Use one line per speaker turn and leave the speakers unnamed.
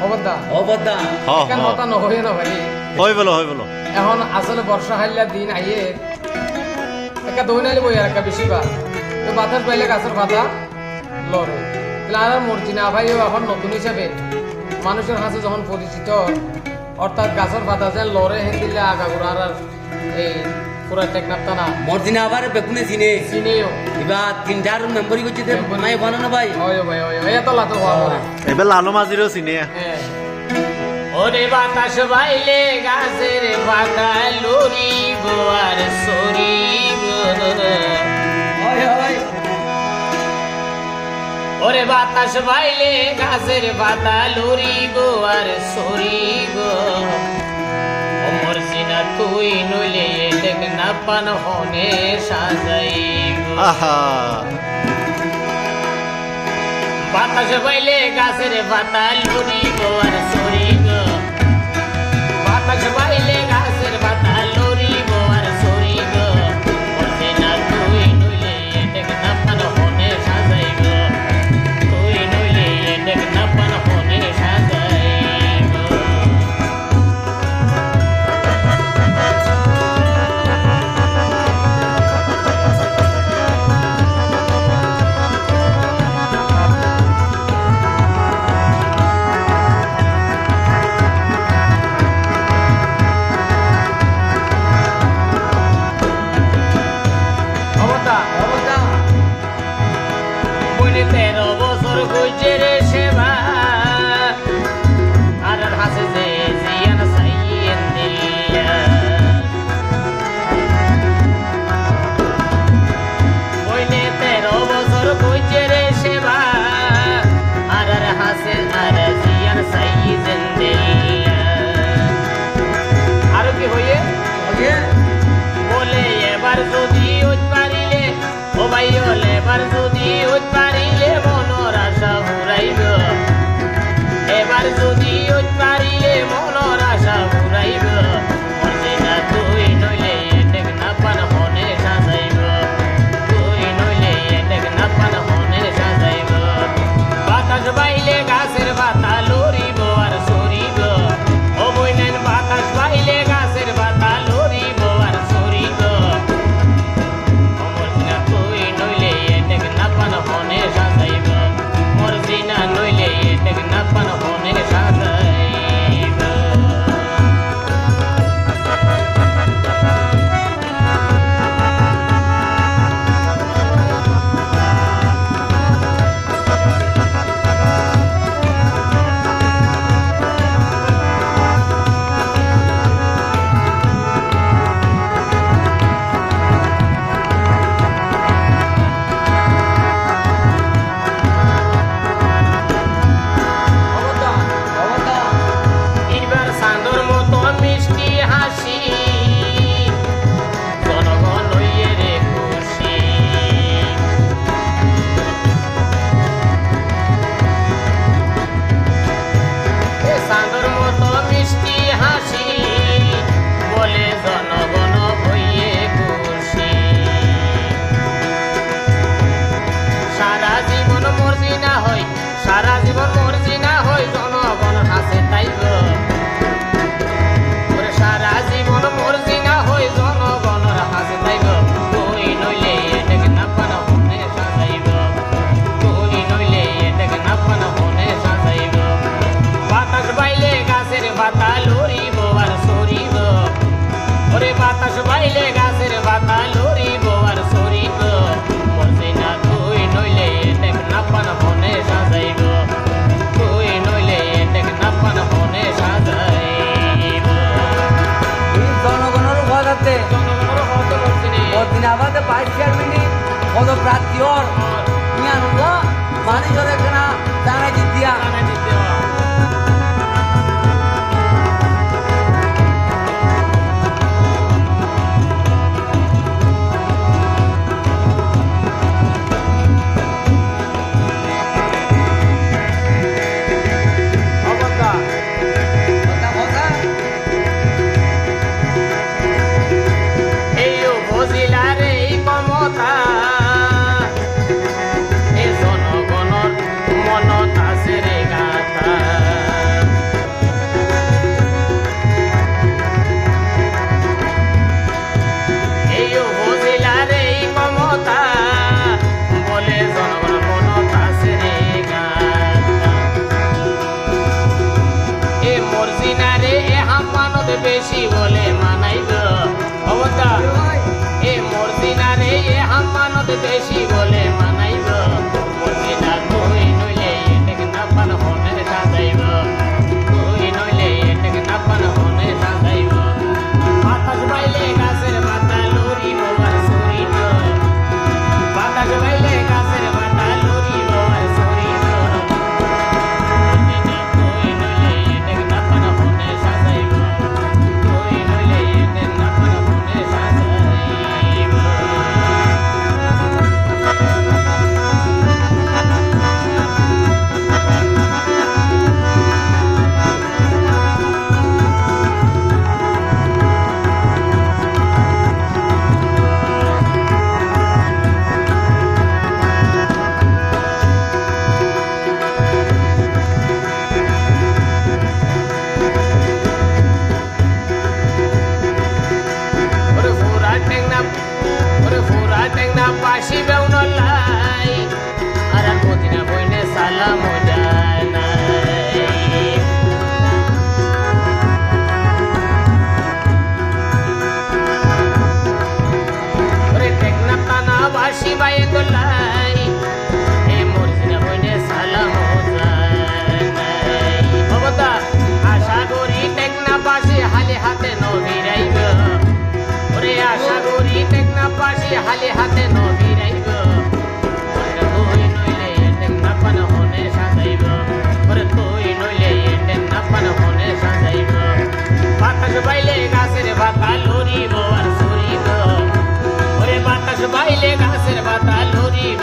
অবদা
অবদা
কেন কথা নহয় না ভাই
হয় বলো
এখন আসলে বর্ষা হাইলা দিন আইয়ে একটা দৌড়াইলে বই আর একটা বেশি বা তো বাতাস পাইলে গাছের পাতা লড়ে তাহলে আর মর্জি না ভাই এখন নতুন হিসাবে মানুষের কাছে যখন পরিচিত অর্থাৎ গাছের পাতা যে লড়ে হেন দিলে আগাগোড়া আর এই পুরা টেকনাপটা না
মর্জিনা আবার বেকুনে চিনে
চিনেও
এবার তিনটার মেম্বরি করছে নাই বানানো ভাই
হয় ভাই এত লাতো হওয়া পরে
এবার লালু মাঝিরও চিনে
হ্যাঁ
ওরে বাতাস বাইলে গাছের পাতা লড়িব আর সরিব ওরে বাতাস বাইলে গাছের পাতা লড়িব আর সরিব মর্জিনা তুই নইলে দেখ না পান হনে সাজাইব
আহা
বাতাস বাইলে গাছের পাতা লড়িব আর সরিব বাতাস বাইলে গাছের পাতা লড়িব আর সরিব মর্জিনা তুই নইলে দেখ না পান হনে সাজাইব তুই নইলে দেখ না পান হনে সাজাইব
অবদা
অবদা
বইনে 13 বছর কইছে রে সেবা আর হাসে যে জিয়ান সাইয়েন দিয়া বইনে 13 বছর কইছে রে সেবা আর হাসে আর জিয়ান সাইয়েন দিয়া আর কি হইয়ে বলে এবার যদি ওই পারিলে ও ভাই হলে এবার যদি ওই পারিলে মনের আশা ফুরাইব এবার যদি ওই পারিলে মনের আশা ফুরাইব মর্জিনা তুই নইলে দেখ না পান হনে সাজাইব তুই নইলে দেখ না পান হনে সাজাইব বাতাস বাইলে গাছের পাতা লড়িব আর সরিব ও বইনেন বাতাস বাইলে গাছের পাতা লড়িব আর সরিব মর্জিনা তুই নইলে দেখ না পান হনে সাজাইব মর্জিনা নইলে দেখ না পান হনে সাজাইব
অবদা
অবদা
এবার সান্দর মতো মিষ্টি হাসি জনগণ হইয়ে রে খুশি এ সান্দর মতো মিষ্টি হাসি বলে জনগণ হইয়ে খুশি সারা জীবন মর্জিনা হয় সারা জীবন মর্জিনা হয় জনগণ হাসে তাইব ওরে সারা জীবন মর্জিনা হয় জনগণের হাসে তাইব তুই নইলে দেখ না পান হনে সাজাইব তুই নইলে দেখ না পান হনে সাজাইব বাতাস বাইলে গাছের পাতা লড়িব আর সরিব ওরে বাতাস বাইলে গাছের পাতা লড়িব আর সরিব মর্জিনা তুই নইলে দেখ না পান হনে সাজাইব তুই নইলে দেখ না পান হনে সাজাইব
এই জনগণের কথাতে
জনগণের হত মর্জিনী
মর্জিনা আবাদে 22 মিনিট পদপ্রার্থী ওর নিয়ে আনন্দ মানুষের এখানে জানাই দিয়া
অবদা
কথা কথা
এই উপজেলার এই ক্ষমতা এই জনগণের মনত আছে রে গাথা বেশি বলে মানাইব অবতা এ মর্জিনা রে এ হাম্মানত বেশি বলে মানাইব মর্জিনা তুই নইলে এটেক না পান হনে সাজাইব তুই নইলে এটেক না পান হনে সাজাইব বাতাস বাইলে গাছের পাতা লরিব আর সরিব বাতাস বাইলে গাছের পাতা লরিব আর সরিব মর্জিনা তুই নইলে এটেক না পান হনে সাজাইব তুই নইলে এটেক না পান হনে সাজাইব পাশি বেউন লাই আর মদিনা বইনে সালাম যায় নাই ওরে টেকনা টানা বাসি বাইয়ে গোলাই এ মদিনা বইনে সালাম যায় নাই বাবা আশা করি টেকনা বাসি হালে হাতে নভিরাইব ওরে আশা করি টেকনা পাশি হালে হাতে নভিরাইব ওরে তুই নইলে এটেক না পান হনে সাজাইব ওরে তুই নইলে এটেক না পান হনে সাজাইব বাতাস বাইলে গাছের পাতা লরিব আর সরিব ওরে বাতাস বাইলে গাছের পাতা লরিব